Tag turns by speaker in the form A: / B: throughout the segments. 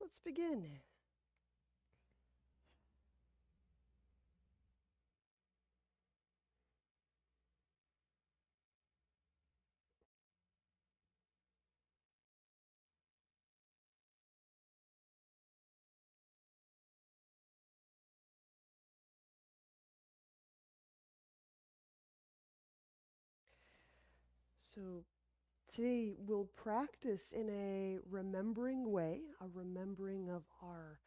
A: Let's begin. So today we'll practice in a remembering way, a remembering of our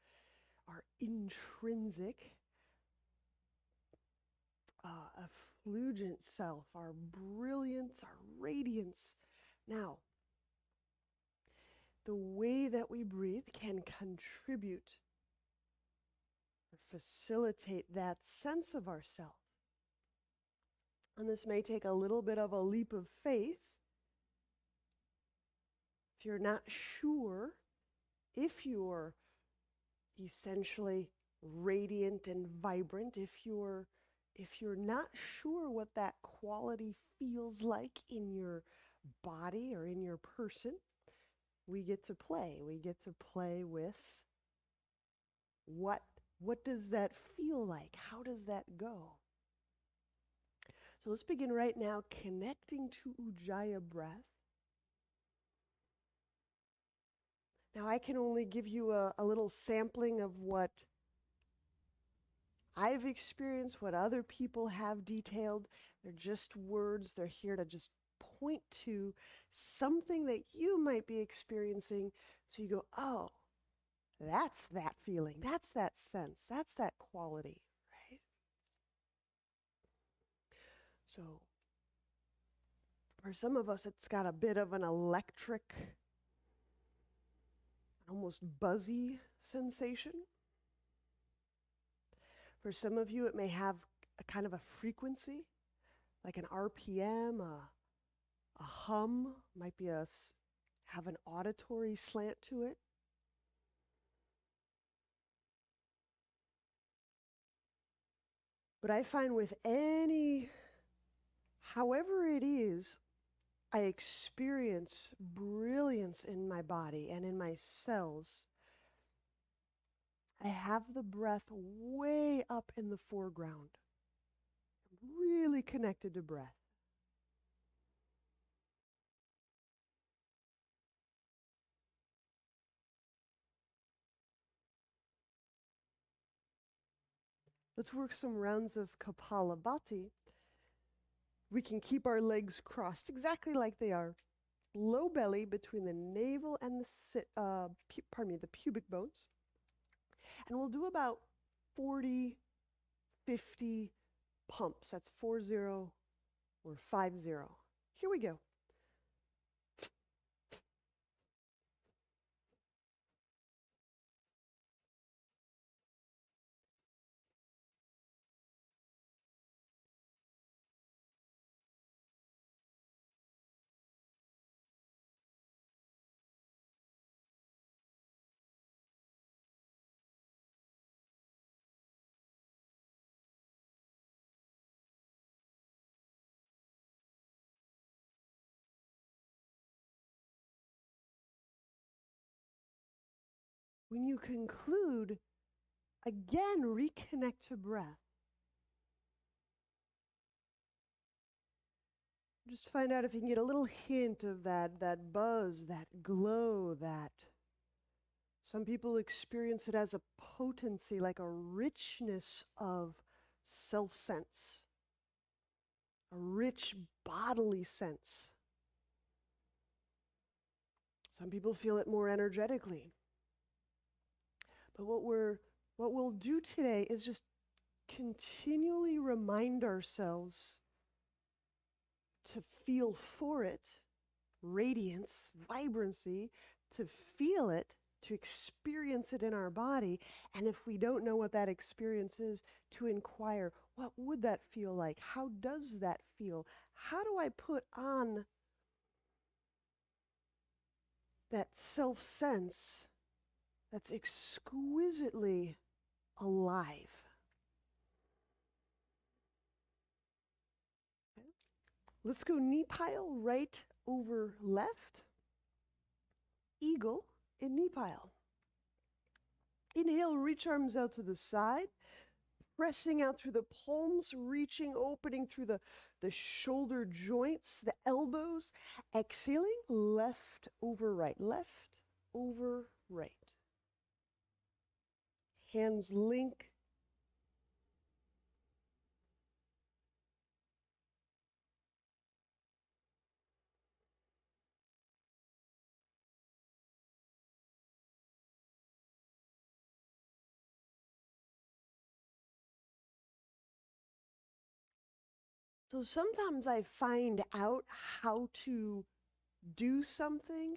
A: intrinsic, effulgent self, our brilliance, our radiance. Now, the way that we breathe can contribute or facilitate that sense of ourself. And this may take a little bit of a leap of faith. If you're not sure if you're essentially radiant and vibrant, if you're not sure what that quality feels like in your body or in your person, we get to play. We get to play with what does that feel like? How does that go? So let's begin right now connecting to Ujjayi breath. Now I can only give you a little sampling of what I've experienced, what other people have detailed. They're just words. They're here to just point to something that you might be experiencing. So you go, oh, that's that feeling. That's that sense. That's that quality, right? So for some of us, it's got a bit of an electric, almost buzzy sensation. For some of you, it may have a kind of a frequency, like an RPM, a hum, might be have an auditory slant to it. But I find with however it is, I experience brilliance in my body and in my cells. I have the breath way up in the foreground. I'm really connected to breath. Let's work some rounds of Kapalabhati. We can keep our legs crossed exactly like they are. Low belly between the navel and the pubic bones. And we'll do about 40, 50 pumps. That's 40 or 50. Here we go. When you conclude, again, reconnect to breath. Just find out if you can get a little hint of that buzz, that glow, that some people experience it as a potency, like a richness of self-sense, a rich bodily sense. Some people feel it more energetically. But what we'll do today is just continually remind ourselves to feel for it, radiance, vibrancy, to feel it, to experience it in our body. And if we don't know what that experience is, to inquire, what would that feel like? How does that feel? How do I put on that self-sense that's exquisitely alive? Okay. Let's go knee pile, right over left. Eagle in knee pile. Inhale, reach arms out to the side, pressing out through the palms, reaching, opening through the shoulder joints, the elbows. Exhaling, left over right, left over right. Hands link. So sometimes I find out how to do something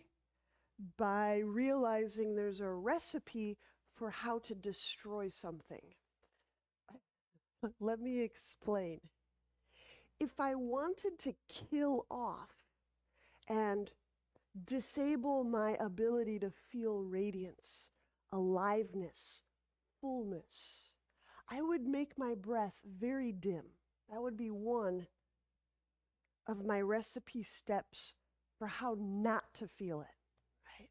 A: by realizing there's a recipe for how to destroy something. Let me explain. If I wanted to kill off and disable my ability to feel radiance, aliveness, fullness, I would make my breath very dim. That would be one of my recipe steps for how not to feel it, right?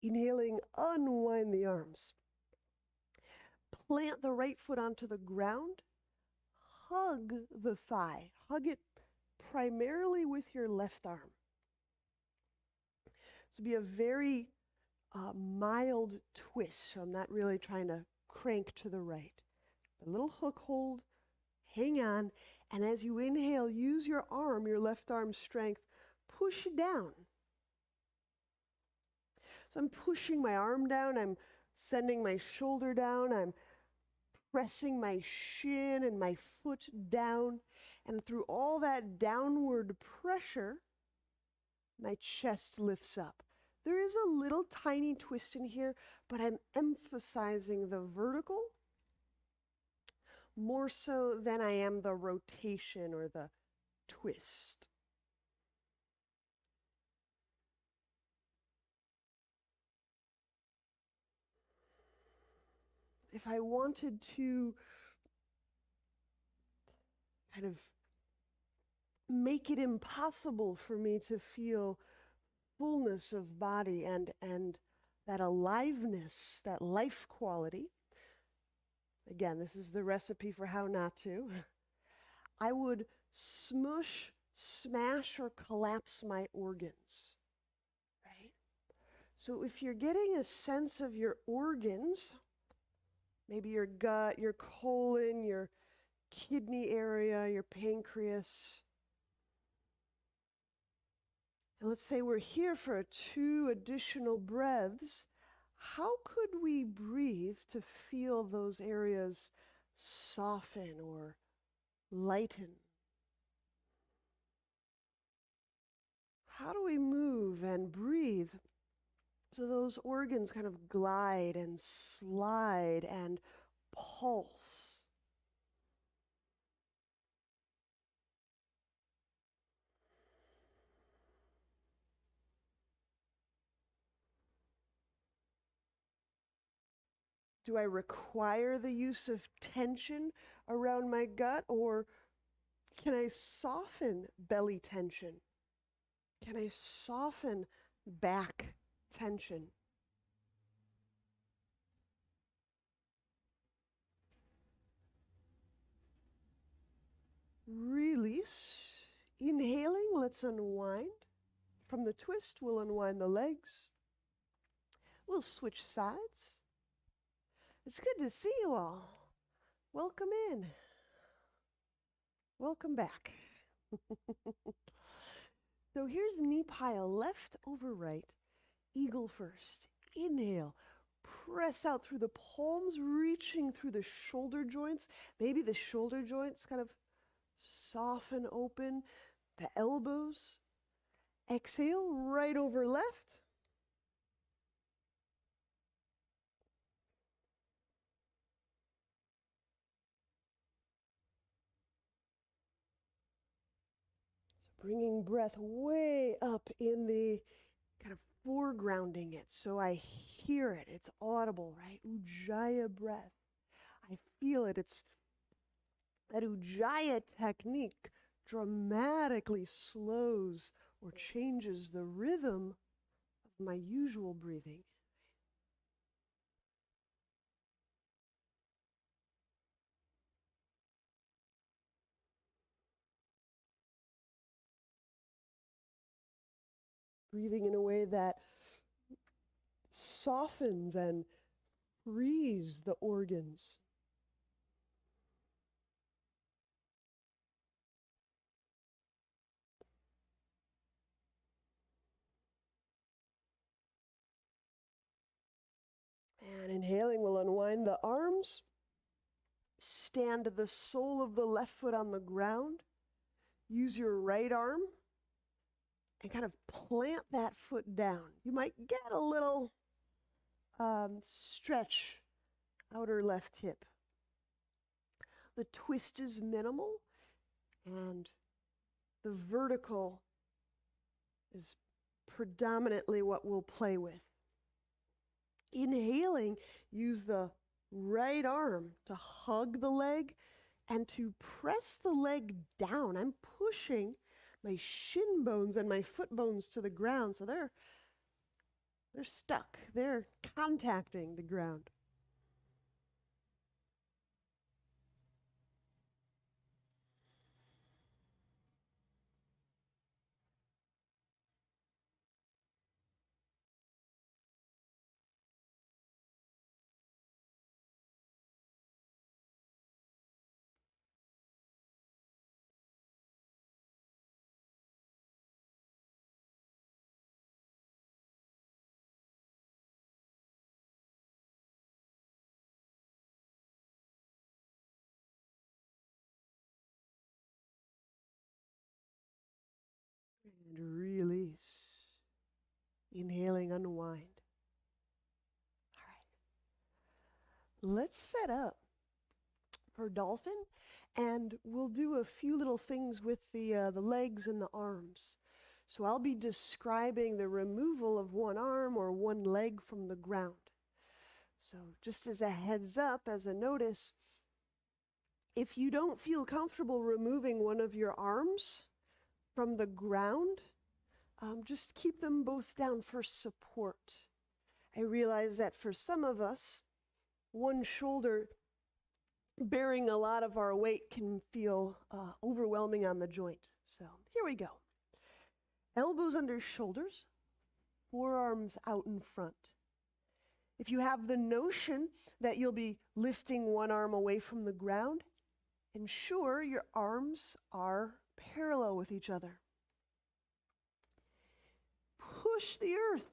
A: Inhaling, unwind the arms. Plant the right foot onto the ground. Hug the thigh. Hug it primarily with your left arm. So be a very mild twist. So I'm not really trying to crank to the right. A little hook hold, hang on, and as you inhale, use your arm, your left arm strength, push down. So I'm pushing my arm down, I'm sending my shoulder down, I'm pressing my shin and my foot down, and through all that downward pressure, my chest lifts up. There is a little tiny twist in here, but I'm emphasizing the vertical more so than I am the rotation or the twist. If I wanted to kind of make it impossible for me to feel fullness of body and that aliveness, that life quality, again, this is the recipe for how not to, I would smush, smash, or collapse my organs, right? So if you're getting a sense of your organs, maybe your gut, your colon, your kidney area, your pancreas, and let's say we're here for 2 additional breaths, how could we breathe to feel those areas soften or lighten? How do we move and breathe so those organs kind of glide and slide and pulse? Do I require the use of tension around my gut, or can I soften belly tension? Can I soften back tension? Release. Inhaling, let's unwind. From the twist, we'll unwind the legs. We'll switch sides. It's good to see you all. Welcome in. Welcome back. So here's knee pile, left over right, eagle first. Inhale, press out through the palms, reaching through the shoulder joints. Maybe the shoulder joints kind of soften open, the elbows. Exhale, right over left. So bringing breath way up in the kind of foregrounding it so I hear it. It's audible, right? Ujjayi breath. I feel it. It's that Ujjayi technique dramatically slows or changes the rhythm of my usual breathing. Breathing in a way that softens and frees the organs. And inhaling will unwind the arms. Stand the sole of the left foot on the ground. Use your right arm and kind of plant that foot down. You might get a little stretch, outer left hip. The twist is minimal, and the vertical is predominantly what we'll play with. Inhaling, use the right arm to hug the leg and to press the leg down. I'm pushing my shin bones and my foot bones to the ground, so they're stuck. They're contacting the ground. And release. Inhaling, unwind. All right. Let's set up for dolphin, and we'll do a few little things with the legs and the arms. So I'll be describing the removal of one arm or one leg from the ground. So just as a heads up, as a notice, if you don't feel comfortable removing one of your arms from the ground, just keep them both down for support. I realize that for some of us, one shoulder bearing a lot of our weight can feel overwhelming on the joint. So here we go. Elbows under shoulders, forearms out in front. If you have the notion that you'll be lifting one arm away from the ground, ensure your arms are parallel with each other. Push the earth.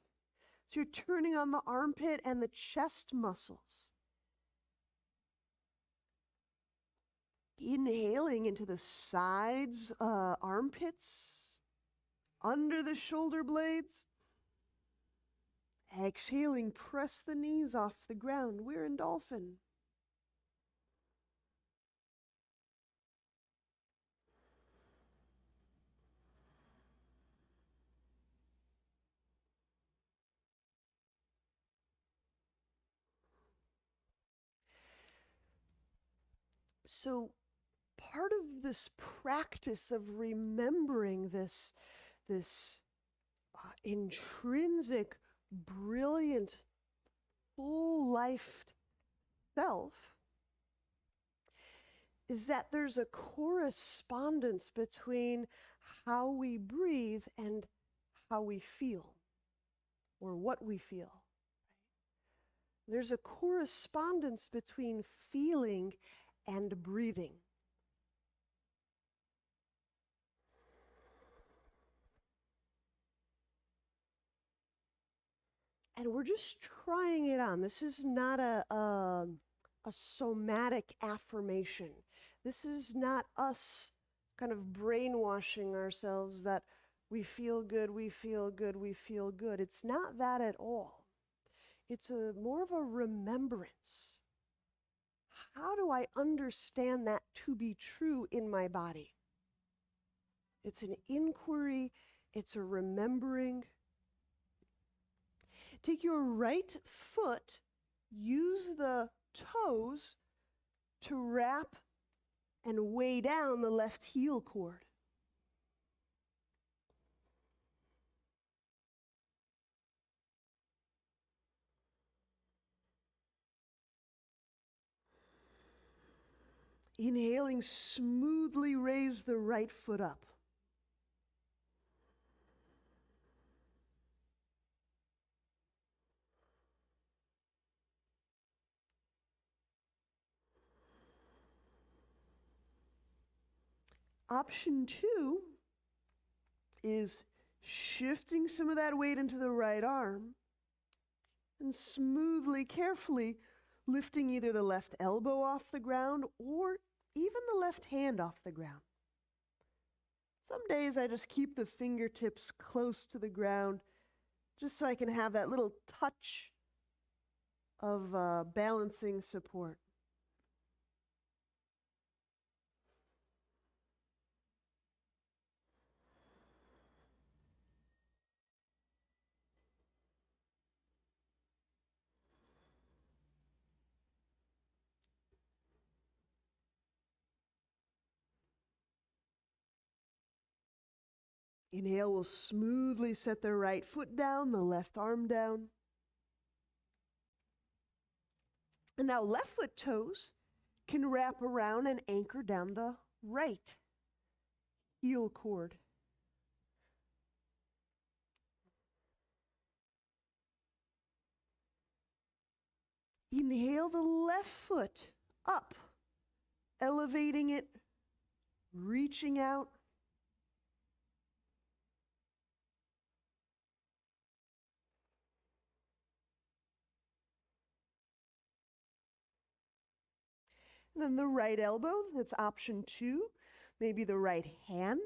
A: So you're turning on the armpit and the chest muscles. Inhaling into the sides, armpits, under the shoulder blades. Exhaling, press the knees off the ground. We're in dolphin. So part of this practice of remembering this intrinsic, brilliant, full-life self is that there's a correspondence between how we breathe and how we feel, or what we feel. There's a correspondence between feeling and breathing. And we're just trying it on. This is not a somatic affirmation. This is not us kind of brainwashing ourselves that we feel good, we feel good, we feel good. It's not that at all. It's more of a remembrance. How do I understand that to be true in my body? It's an inquiry, it's a remembering, Take your right foot, use the toes to wrap and weigh down the left heel cord. Inhaling, smoothly raise the right foot up. Option 2 is shifting some of that weight into the right arm and smoothly, carefully lifting either the left elbow off the ground or even the left hand off the ground. Some days I just keep the fingertips close to the ground just so I can have that little touch of balancing support. Inhale, will smoothly set the right foot down, the left arm down. And now left foot toes can wrap around and anchor down the right heel cord. Inhale the left foot up, elevating it, reaching out. And then the right elbow, that's option 2, maybe the right hand.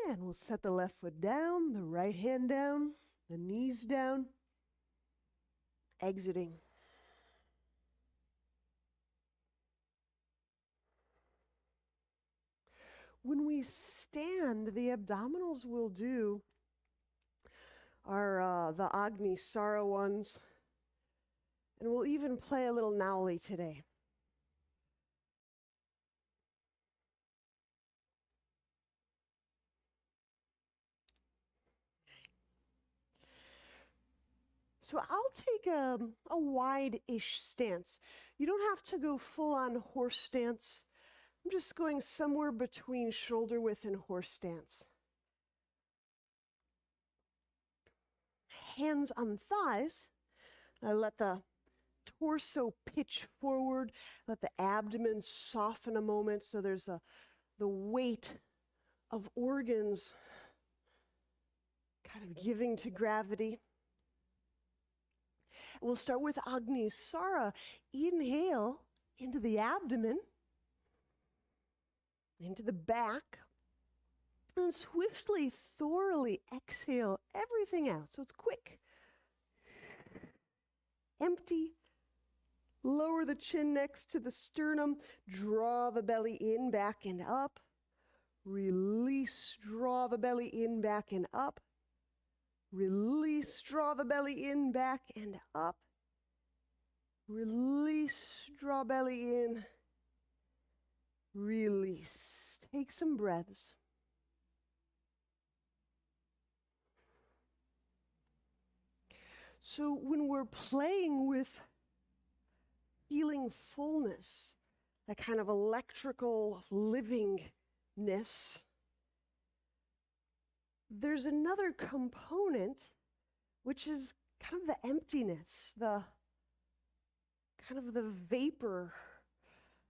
A: And we'll set the left foot down, the right hand down, the knees down, exiting. When we stand, the abdominals will do are the Agni-Sara ones, and we'll even play a little Nauli today. So I'll take a wide-ish stance. You don't have to go full-on horse stance. I'm just going somewhere between shoulder width and horse stance. Hands on thighs. I let the torso pitch forward. Let the abdomen soften a moment so there's the weight of organs kind of giving to gravity. We'll start with Agni-Sara. Inhale into the abdomen, into the back, and swiftly, thoroughly exhale everything out. So it's quick. Empty. Lower the chin next to the sternum. Draw the belly in, back, and up. Release. Draw the belly in, back, and up. Release, draw the belly in, back, and up. Release, draw belly in. Release. Take some breaths. So when we're playing with feeling fullness, that kind of electrical livingness, there's another component, which is kind of the emptiness, the kind of the vapor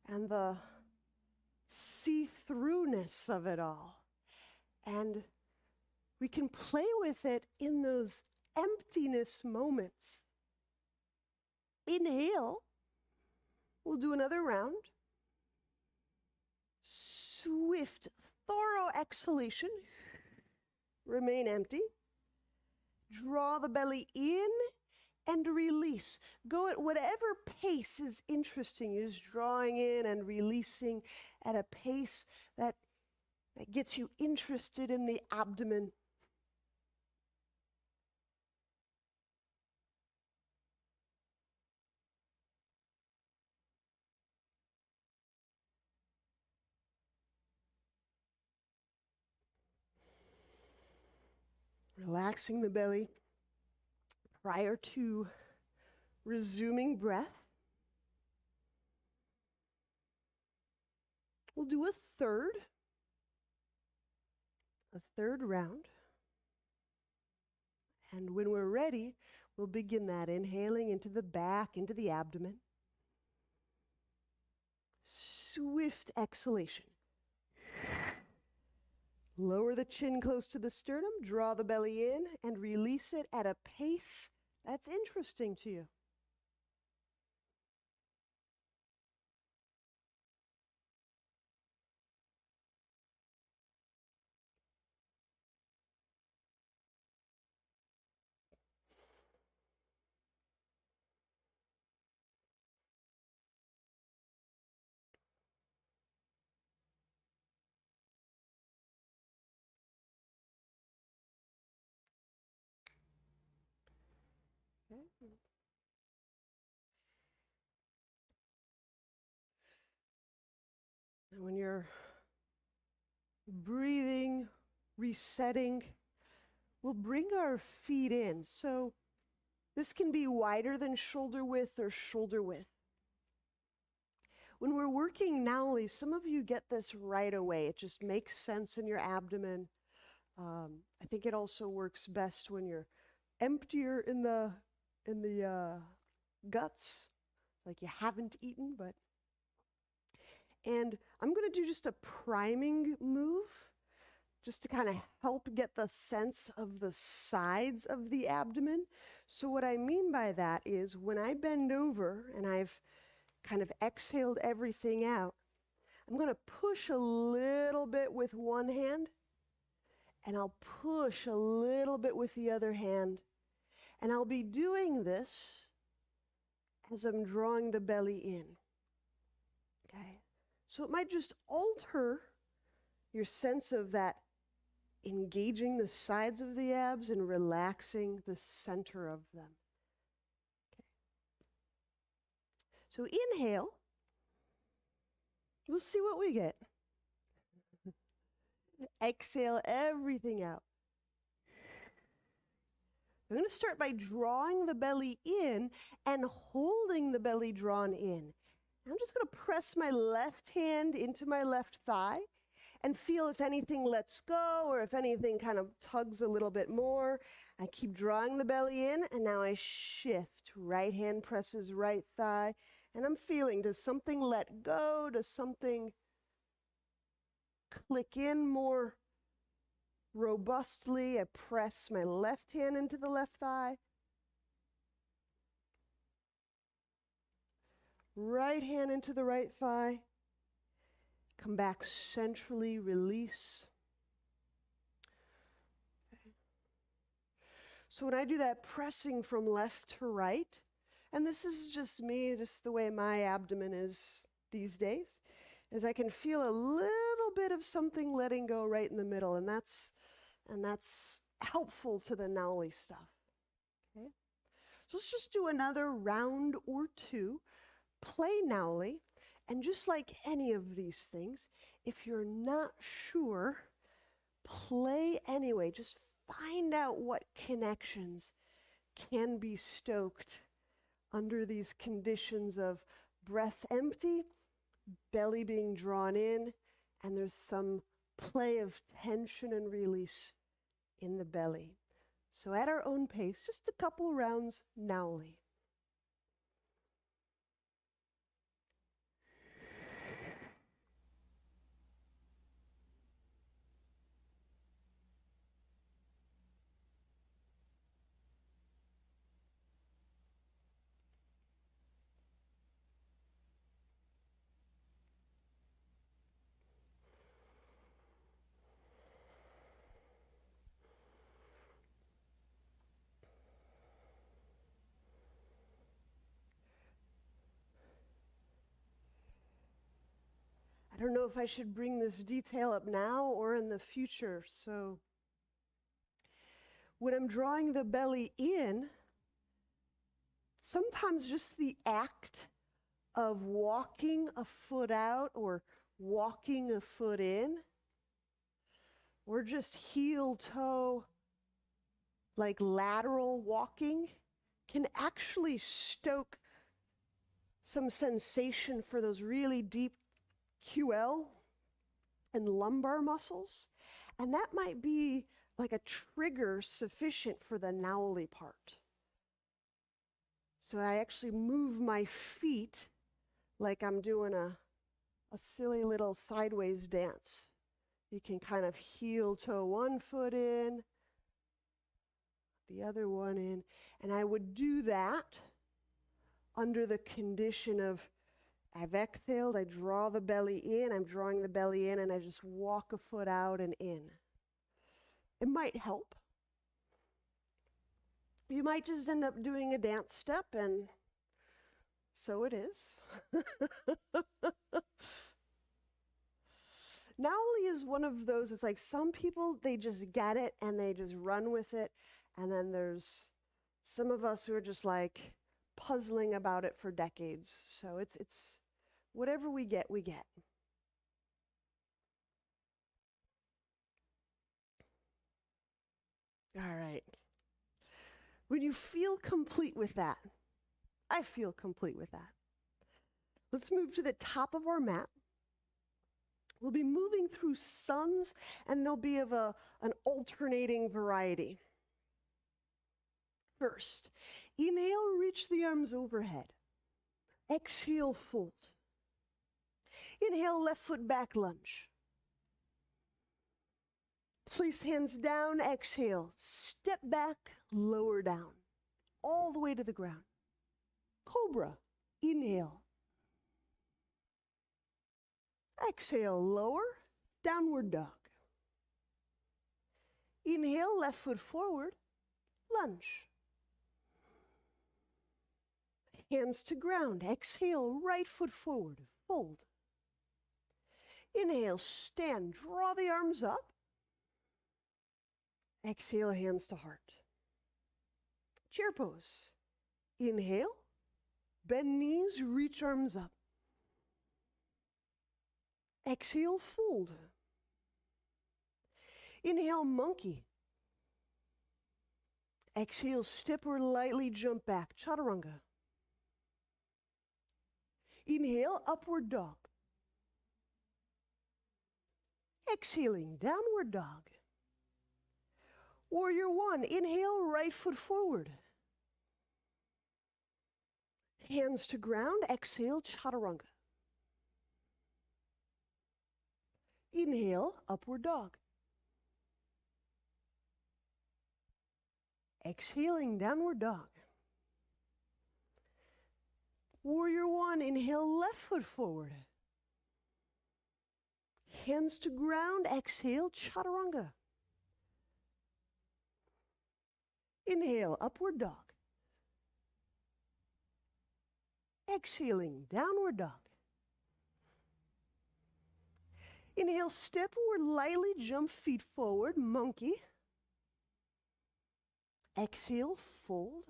A: and the see-throughness of it all. And we can play with it in those emptiness moments. Inhale. We'll do another round. Swift, thorough exhalation. Remain empty. Draw the belly in and release. Go at whatever pace is interesting you. Just drawing in and releasing at a pace that gets you interested in the abdomen. Relaxing the belly prior to resuming breath. We'll do a third round. And when we're ready, we'll begin that inhaling into the back, into the abdomen. Swift exhalation. Lower the chin close to the sternum, draw the belly in, and release it at a pace that's interesting to you. Okay. And when you're breathing, resetting, we'll bring our feet in. So this can be wider than shoulder width or shoulder width. When we're working nowly, some of you get this right away. It just makes sense in your abdomen. I think it also works best when you're emptier in the guts, like you haven't eaten, but. And I'm going to do just a priming move, just to kind of help get the sense of the sides of the abdomen. So what I mean by that is when I bend over and I've kind of exhaled everything out, I'm going to push a little bit with one hand, and I'll push a little bit with the other hand. And I'll be doing this as I'm drawing the belly in. Okay? So it might just alter your sense of that engaging the sides of the abs and relaxing the center of them. Okay. So inhale. We'll see what we get. Exhale everything out. I'm going to start by drawing the belly in and holding the belly drawn in. I'm just going to press my left hand into my left thigh and feel if anything lets go or if anything kind of tugs a little bit more. I keep drawing the belly in, and now I shift. Right hand presses right thigh, and I'm feeling, does something let go? Does something click in more robustly? I press my left hand into the left thigh. Right hand into the right thigh. Come back centrally, release. Okay. So when I do that pressing from left to right, and this is just me, just the way my abdomen is these days, is I can feel a little bit of something letting go right in the middle, and that's helpful to the Nowli stuff. Okay? So let's just do another round or two. Play Nowli, and just like any of these things, if you're not sure, play anyway. Just find out what connections can be stoked under these conditions of breath empty, belly being drawn in, and there's some play of tension and release in the belly. So at our own pace, just a couple rounds Nowli. I don't know if I should bring this detail up now or in the future. So when I'm drawing the belly in, sometimes just the act of walking a foot out or walking a foot in, or just heel toe, like lateral walking, can actually stoke some sensation for those really deep QL and lumbar muscles. And that might be like a trigger sufficient for the Nowley part. So I actually move my feet like I'm doing a silly little sideways dance. You can kind of heel toe one foot in, the other one in, and I would do that under the condition of I've exhaled, I draw the belly in, I'm drawing the belly in, and I just walk a foot out and in. It might help. You might just end up doing a dance step, and so it is. Nowley is one of those, it's like some people, they just get it and they just run with it. And then there's some of us who are just like puzzling about it for decades. So it's whatever we get, we get. All right. When you feel complete with that, I feel complete with that. Let's move to the top of our mat. We'll be moving through suns, and they'll be of an alternating variety. First, inhale, reach the arms overhead. Exhale, fold. Inhale, left foot back lunge. Place hands down, exhale. Step back, lower down. All the way to the ground. Cobra, inhale. Exhale, lower, downward dog. Inhale, left foot forward, lunge. Hands to ground. Exhale, right foot forward, fold. Inhale, stand, draw the arms up. Exhale, hands to heart. Chair pose. Inhale, bend knees, reach arms up. Exhale, fold. Inhale, monkey. Exhale, step or lightly jump back, chaturanga. Inhale, upward dog. Exhaling, downward dog. Warrior one, inhale, right foot forward. Hands to ground, exhale, chaturanga. Inhale, upward dog. Exhaling, downward dog. Warrior one, inhale, left foot forward. Hands to ground, exhale, chaturanga. Inhale, upward dog. Exhaling, downward dog. Inhale, step or lightly jump feet forward, monkey. Exhale, fold.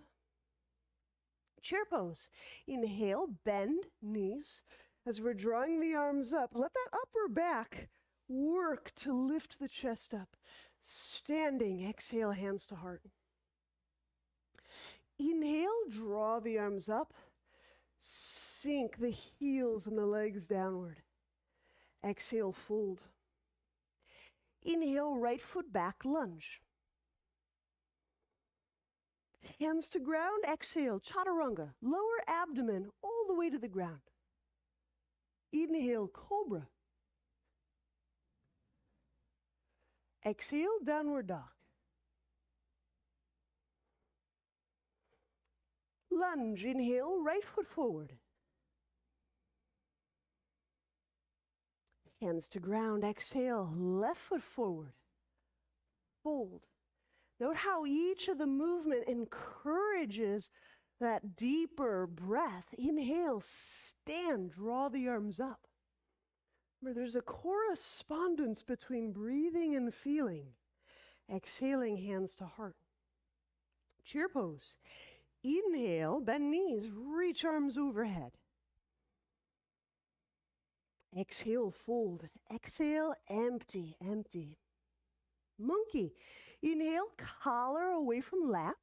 A: Chair pose. Inhale, bend knees. As we're drawing the arms up, let that upper back work to lift the chest up. Standing, exhale, hands to heart. Inhale, draw the arms up. Sink the heels and the legs downward. Exhale, fold. Inhale, right foot back, lunge. Hands to ground, exhale, chaturanga. Lower abdomen all the way to the ground. Inhale, cobra. Exhale, downward dog. Lunge, inhale, right foot forward. Hands to ground, exhale, left foot forward. Fold. Note how each of the movement encourages that deeper breath. Inhale, stand, draw the arms up. Remember, there's a correspondence between breathing and feeling. Exhaling, hands to heart. Cheer pose. Inhale, bend knees, reach arms overhead. Exhale, fold. Exhale, empty, empty. Monkey. Inhale, collar away from lap.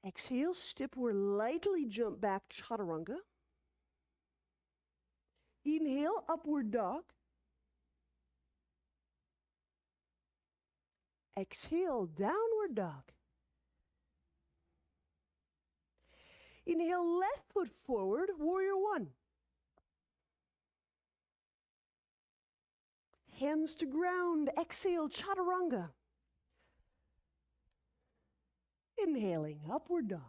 A: Exhale, step or lightly jump back, chaturanga. Inhale, upward dog. Exhale, downward dog. Inhale, left foot forward, warrior one. Hands to ground, exhale, chaturanga. Inhaling, upward dog.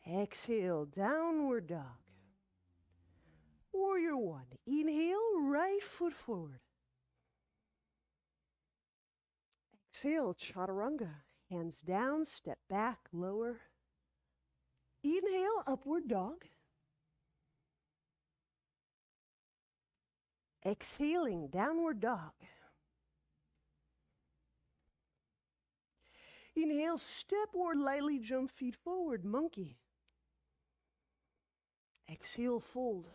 A: Exhale, downward dog. Warrior one. Inhale, right foot forward. Exhale, chaturanga. Hands down, step back, lower. Inhale, upward dog. Exhaling, downward dog. Inhale, step or lightly jump feet forward, monkey. Exhale, fold.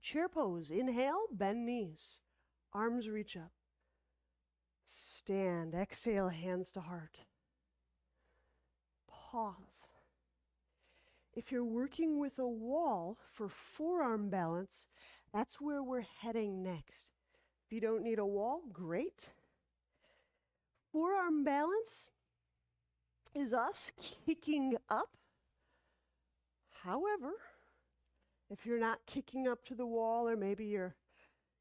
A: Chair pose. Inhale, bend knees. Arms reach up. Stand. Exhale, hands to heart. Pause. If you're working with a wall for forearm balance, that's where we're heading next. If you don't need a wall, great. Forearm balance is us kicking up. However, if you're not kicking up to the wall, or maybe your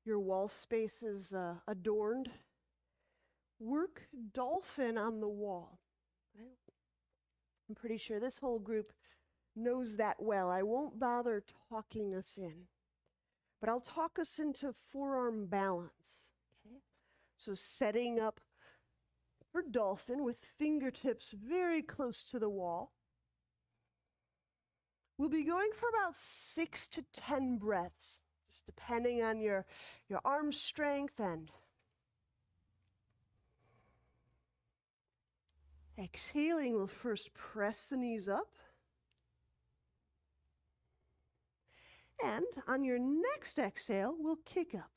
A: wall space is adorned, work dolphin on the wall. Right? I'm pretty sure this whole group knows that well. I won't bother talking us in, but I'll talk us into forearm balance. Okay? So setting up for dolphin with fingertips very close to the wall. We'll be going for about 6 to 10 breaths, just depending on your arm strength. And exhaling, we'll first press the knees up. And on your next exhale, we'll kick up.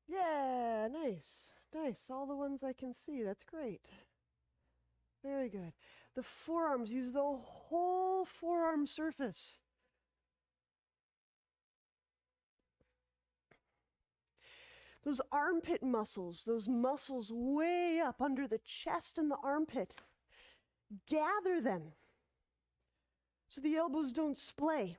A: Yeah, nice, nice. All the ones I can see, that's great. Very good. The forearms, use the whole forearm surface. Those armpit muscles, those muscles way up under the chest and the armpit, gather them so the elbows don't splay.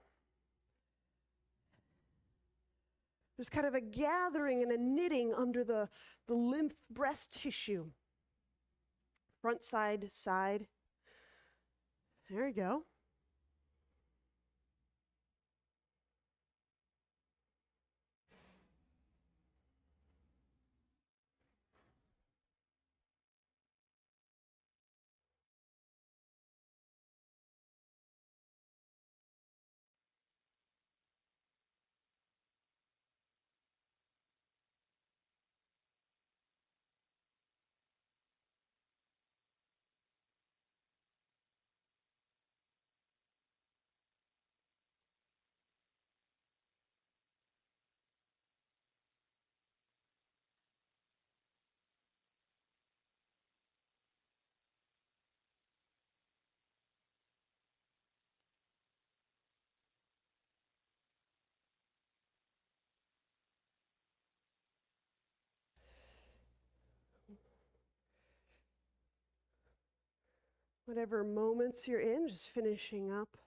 A: There's kind of a gathering and a knitting under the lymph breast tissue. Front side, side. There you go. Whatever moments you're in, just finishing up.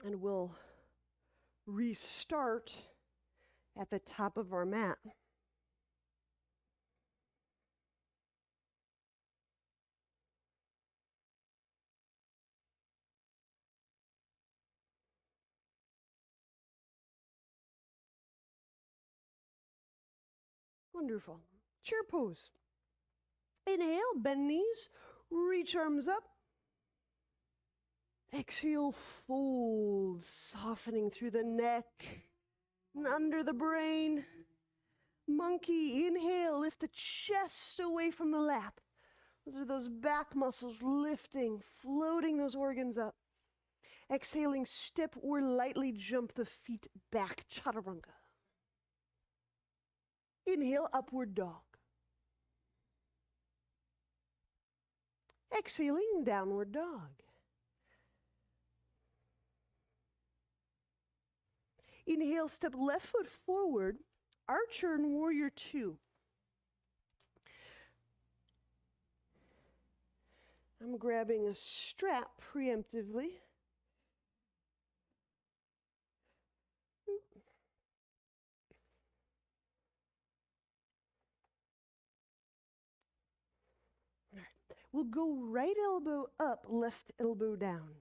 A: And we'll restart at the top of our mat. Wonderful. Chair pose. Inhale, bend knees, reach arms up. Exhale, fold, softening through the neck and under the brain. Monkey, inhale, lift the chest away from the lap. Those are those back muscles lifting, floating those organs up. Exhaling, step or lightly jump the feet back, chaturanga. Inhale, upward dog. Exhaling, downward dog. Inhale, step left foot forward, archer and warrior two. I'm grabbing a strap preemptively. All right. We'll go right elbow up, left elbow down.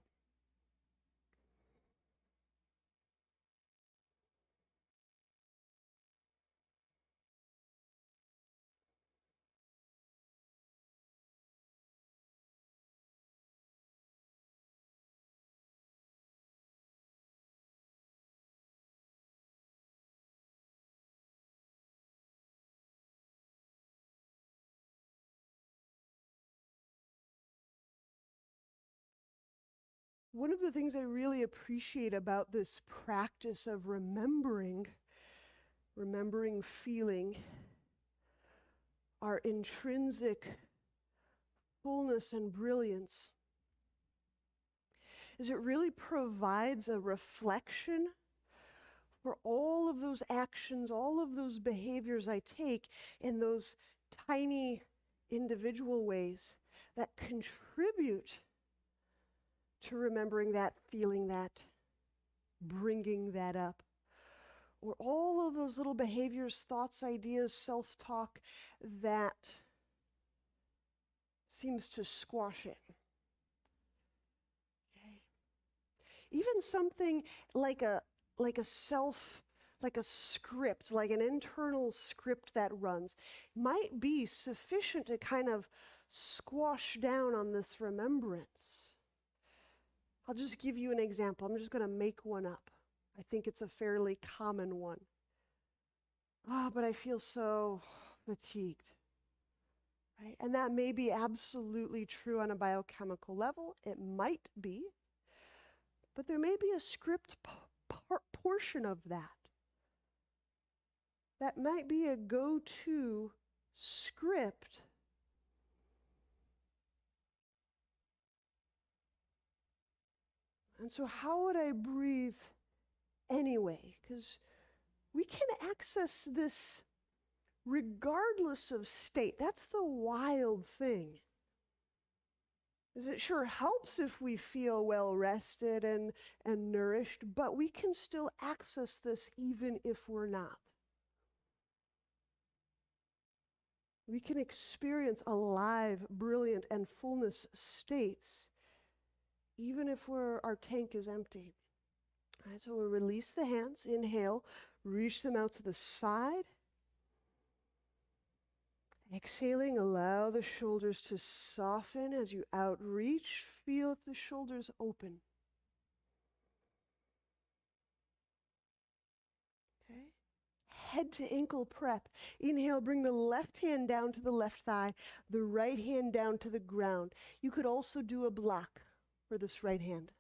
A: One of the things I really appreciate about this practice of remembering feeling, our intrinsic fullness and brilliance, is it really provides a reflection for all of those actions, all of those behaviors I take in those tiny individual ways that contribute to remembering that, feeling that, bringing that up. Or all of those little behaviors, thoughts, ideas, self-talk that seems to squash it. Okay. Even something like a script, like an internal script that runs, might be sufficient to kind of squash down on this remembrance. I'll just give you an example. I'm just going to make one up. I think it's a fairly common one. But I feel so fatigued. Right? And that may be absolutely true on a biochemical level. It might be. But there may be a script portion of that. That might be a go-to script And so how would I breathe anyway? Because we can access this regardless of state. That's the wild thing. Is it sure helps if we feel well rested and nourished, but we can still access this even if we're not. We can experience alive, brilliant, and fullness states even if our tank is empty. All right, so we'll release the hands, inhale, reach them out to the side. Exhaling, allow the shoulders to soften as you outreach. Feel if the shoulders open. Okay. Head to ankle prep. Inhale, bring the left hand down to the left thigh, the right hand down to the ground. You could also do a block for this right hand.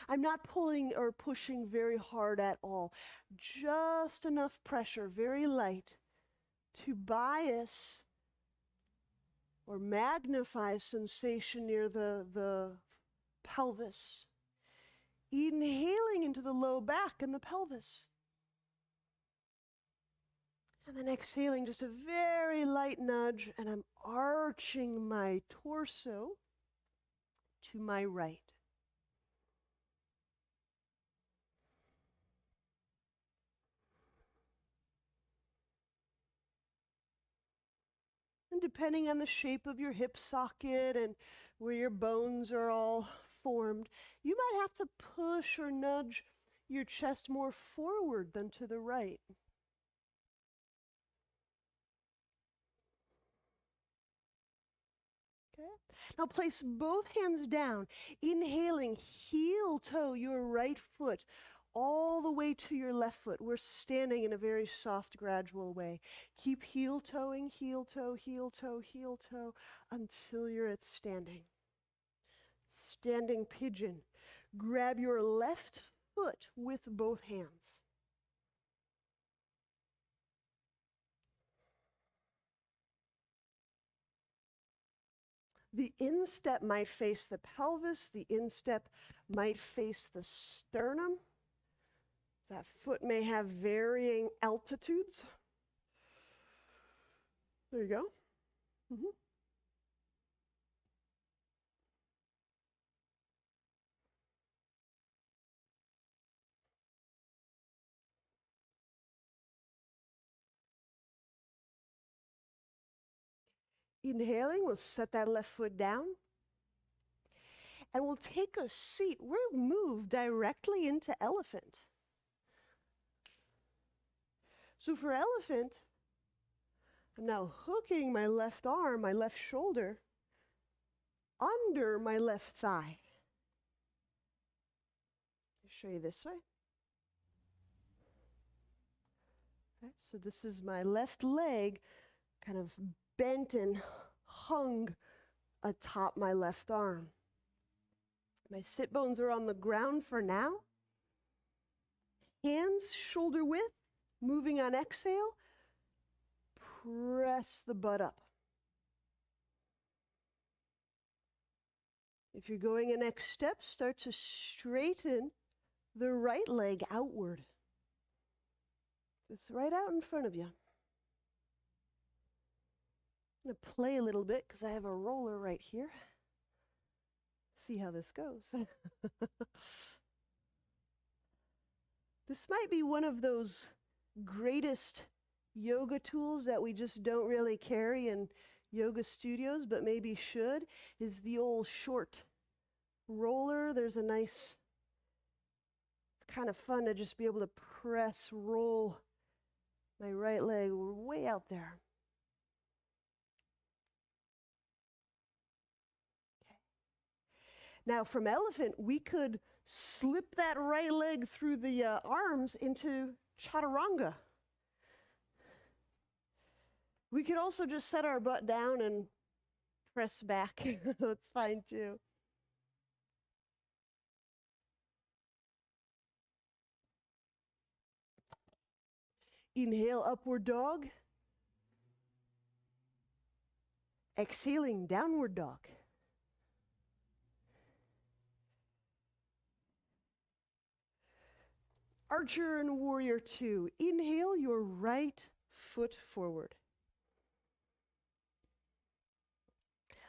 A: I'm not pulling or pushing very hard at all. Just enough pressure, very light, to bias or magnify sensation near the pelvis. Inhaling into the low back and the pelvis. And then exhaling, just a very light nudge, and I'm arching my torso to my right. And depending on the shape of your hip socket and where your bones are all formed, you might have to push or nudge your chest more forward than to the right. Okay. Now place both hands down, inhaling, heel toe your right foot all the way to your left foot. We're standing in a very soft, gradual way. Keep heel toeing, heel toe, heel toe, heel toe until you're at standing. Standing pigeon. Grab your left foot with both hands. The instep might face the pelvis. The instep might face the sternum. That foot may have varying altitudes. There you go. Mm-hmm. Inhaling, we'll set that left foot down. And we'll take a seat. We'll move directly into elephant. So for elephant, I'm now hooking my left arm, my left shoulder, under my left thigh. I'll show you this way. Okay, so this is my left leg kind of bent and hung atop my left arm. My sit bones are on the ground for now. Hands shoulder width, moving on exhale. Press the butt up. If you're going a next step, start to straighten the right leg outward. It's right out in front of you. I'm going to play a little bit because I have a roller right here. See how this goes. This might be one of those greatest yoga tools that we just don't really carry in yoga studios, but maybe should, is the old short roller. There's a nice, it's kind of fun to just be able to press, roll my right leg way out there. Now from elephant, we could slip that right leg through the arms into chaturanga. We could also just set our butt down and press back. That's fine too. Inhale, upward dog. Exhaling, downward dog. Archer and warrior two. Inhale your right foot forward.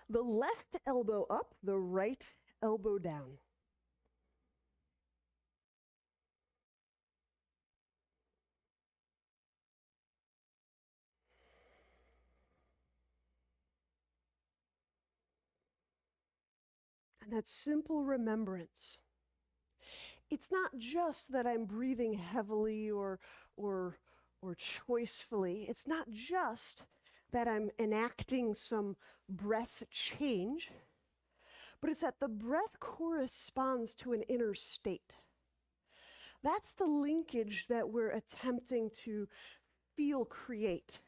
A: The left elbow up, the right elbow down. And that simple remembrance. It's not just that I'm breathing heavily or choicefully. It's not just that I'm enacting some breath change, but it's that the breath corresponds to an inner state. That's the linkage that we're attempting to feel create.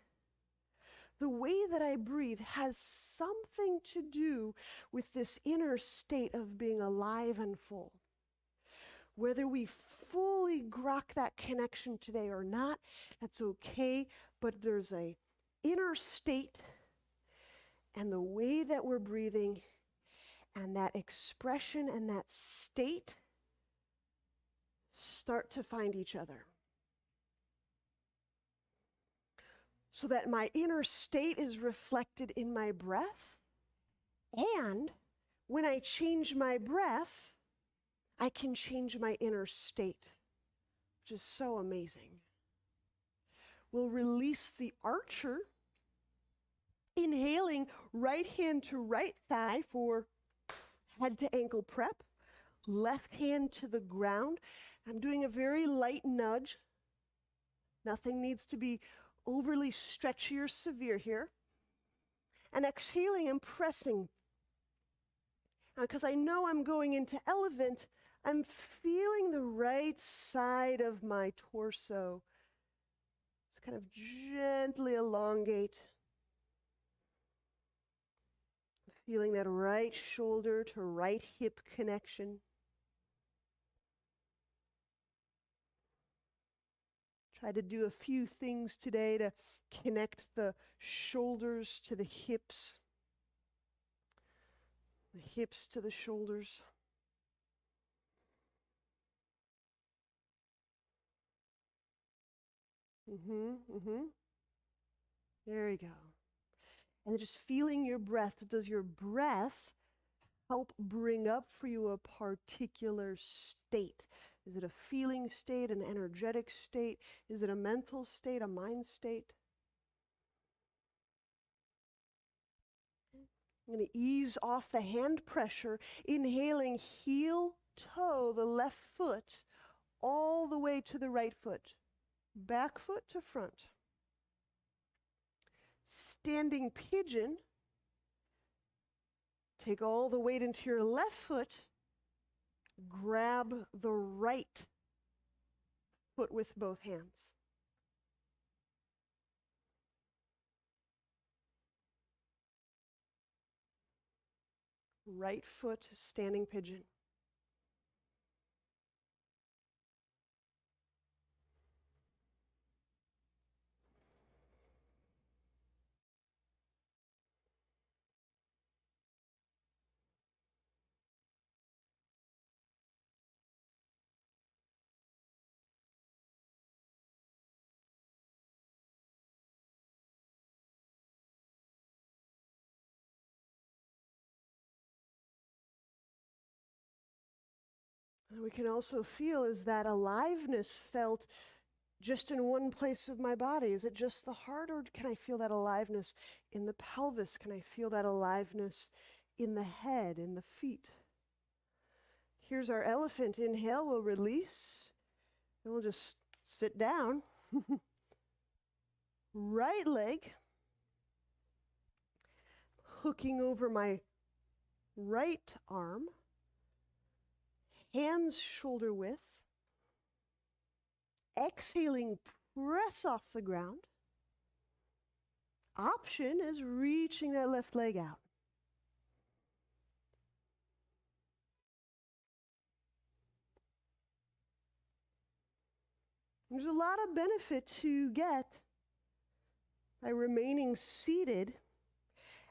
A: The way that I breathe has something to do with this inner state of being alive and full. Whether we fully grok that connection today or not, that's okay, but there's an inner state and the way that we're breathing and that expression and that state start to find each other. so that my inner state is reflected in my breath. And when I change my breath, I can change my inner state, which is so amazing. We'll release the archer, inhaling right hand to right thigh for head to ankle prep, left hand to the ground. I'm doing a very light nudge. Nothing needs to be overly stretchy or severe here. And exhaling and pressing. Because I know I'm going into elephant, I'm feeling the right side of my torso. Just kind of gently elongate. Feeling that right shoulder to right hip connection. Try to do a few things today to connect the shoulders to the hips to the shoulders. There you go. And just feeling your breath. Does your breath help bring up for you a particular state? Is it a feeling state, an energetic state? Is it a mental state, a mind state? I'm going to ease off the hand pressure, inhaling heel, toe, the left foot, all the way to the right foot, back foot to front. Standing pigeon, take all the weight into your left foot, grab the right foot with both hands. Right foot, standing pigeon. And we can also feel, is that aliveness felt just in one place of my body? Is it just the heart, or can I feel that aliveness in the pelvis? Can I feel that aliveness in the head, in the feet? Here's our elephant. Inhale, we'll release, and we'll just sit down. Right leg, hooking over my right arm, hands shoulder width. Exhaling, press off the ground. Option is reaching that left leg out. There's a lot of benefit to get by remaining seated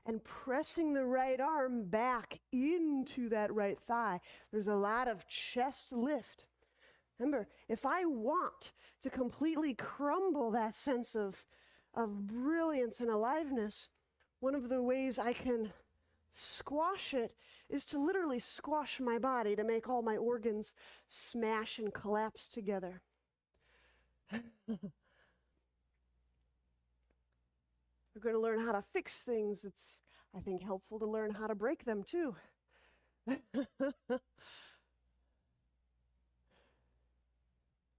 A: and pressing the right arm back into that right thigh. There's a lot of chest lift. Remember, if I want to completely crumble that sense of brilliance and aliveness, one of the ways I can squash it is to literally squash my body, to make all my organs smash and collapse together. We're going to learn how to fix things. It's, I think, helpful to learn how to break them too.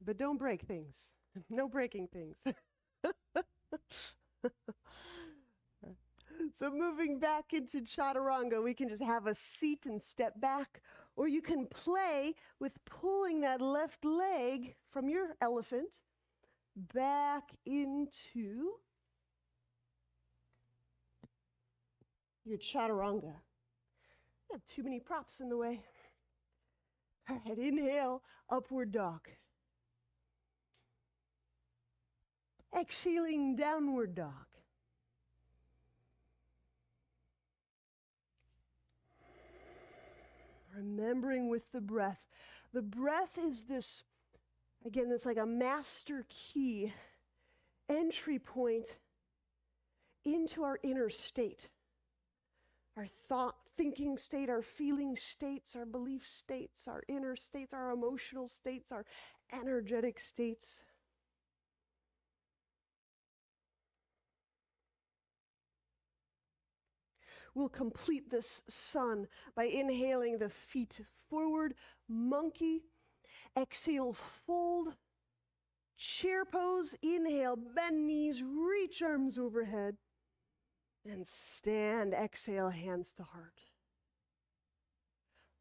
A: But don't break things. No breaking things. So moving back into chaturanga, we can just have a seat and step back, or you can play with pulling that left leg from your elephant back into your chaturanga. I have too many props in the way. All right, inhale, upward dog. Exhaling, downward dog. Remembering with the breath. The breath is this, again, it's like a master key, entry point into our inner state, our thinking state, our feeling states, our belief states, our inner states, our emotional states, our energetic states. We'll complete this sun by inhaling the feet forward, monkey. Exhale, fold. Chair pose, inhale, bend knees, reach arms overhead. And stand, exhale, hands to heart.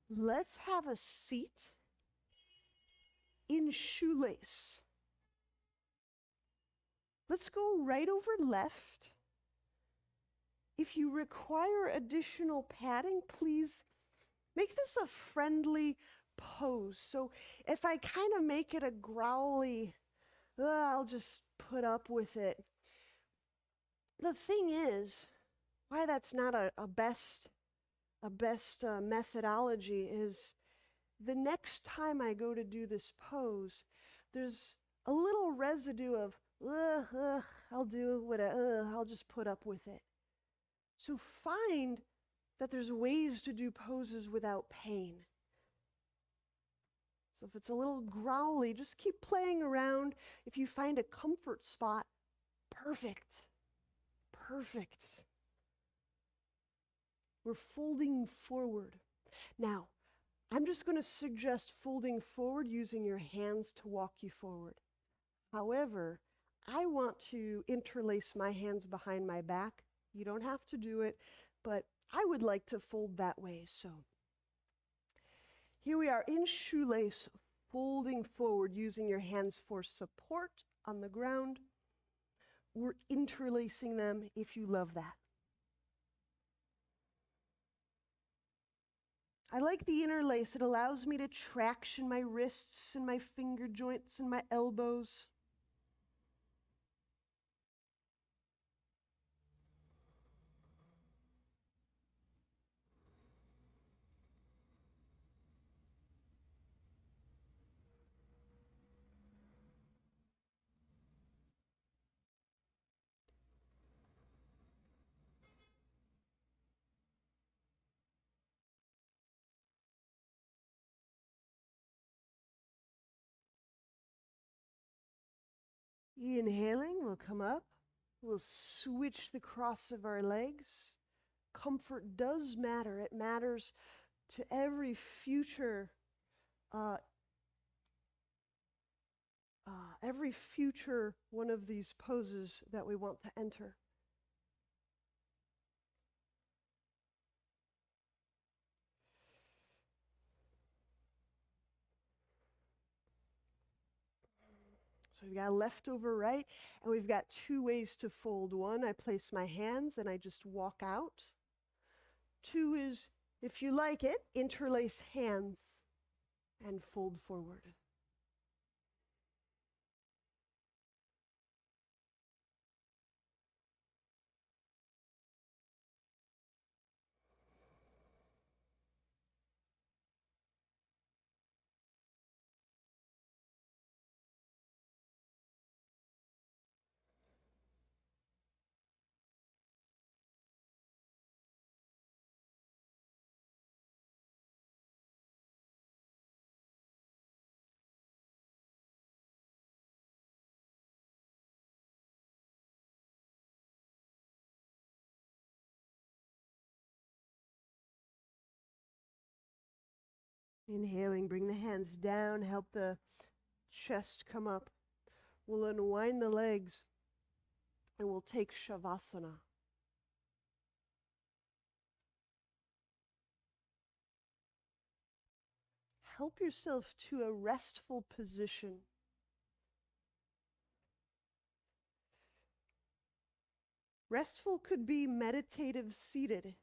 A: Let's have a seat in shoelace. Let's go right over left. If you require additional padding, please make this a friendly pose. So if I kind of make it a growly, I'll just put up with it. The thing is, why that's not a best methodology is the next time I go to do this pose, there's a little residue of, I'll do whatever, I'll just put up with it. So find that there's ways to do poses without pain. So if it's a little growly, just keep playing around. If you find a comfort spot, perfect. Perfect. We're folding forward. Now, I'm just going to suggest folding forward using your hands to walk you forward. However, I want to interlace my hands behind my back. You don't have to do it, but I would like to fold that way. So here we are in shoelace, folding forward using your hands for support on the ground. We're interlacing them if you love that. I like the interlace. It allows me to traction my wrists and my finger joints and my elbows. Inhaling, we'll come up. We'll switch the cross of our legs. Comfort does matter. It matters to every future one of these poses that we want to enter. So we've got left over right, and we've got two ways to fold. One, I place my hands and I just walk out. Two is, if you like it, interlace hands and fold forward. Inhaling, bring the hands down, help the chest come up. We'll unwind the legs and we'll take Shavasana. Help yourself to a restful position. Restful could be meditative seated.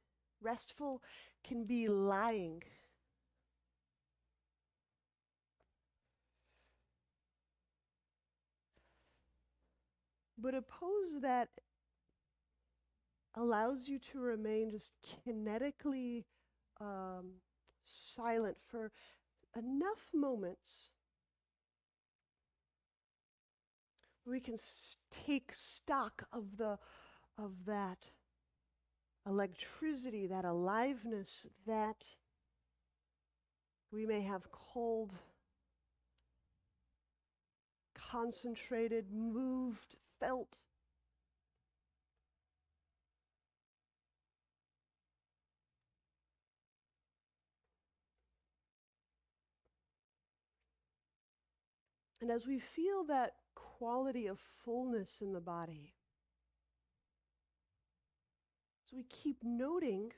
A: Restful can be lying. But a pose that allows you to remain just kinetically silent for enough moments we can take stock of the of that electricity, that aliveness that we may have called concentrated, moved, felt. And as we feel that quality of fullness in the body, as we keep noting,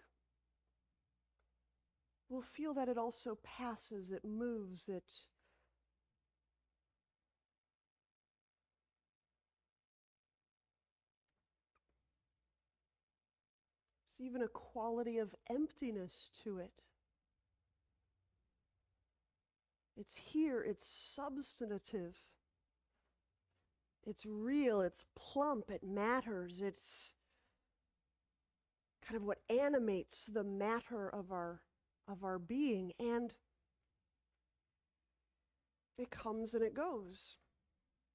A: we'll feel that it also passes, it moves, it's even a quality of emptiness to it. It's here, it's substantive. It's real, it's plump, it matters, it's kind of what animates the matter of our being, and it comes and it goes.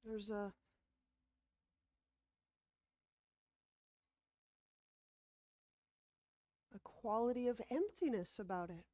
A: There's a quality of emptiness about it.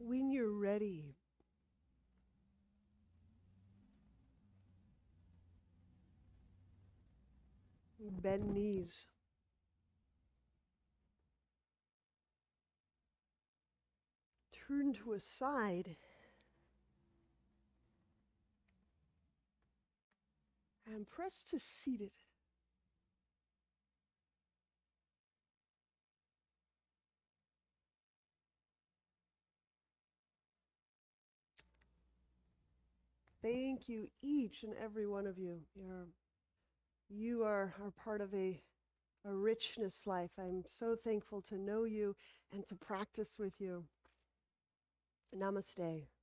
A: When you're ready, bend knees. Turn to a side and press to seated. Thank you, each and every one of you. You are part of a richness life. I'm so thankful to know you and to practice with you. Namaste.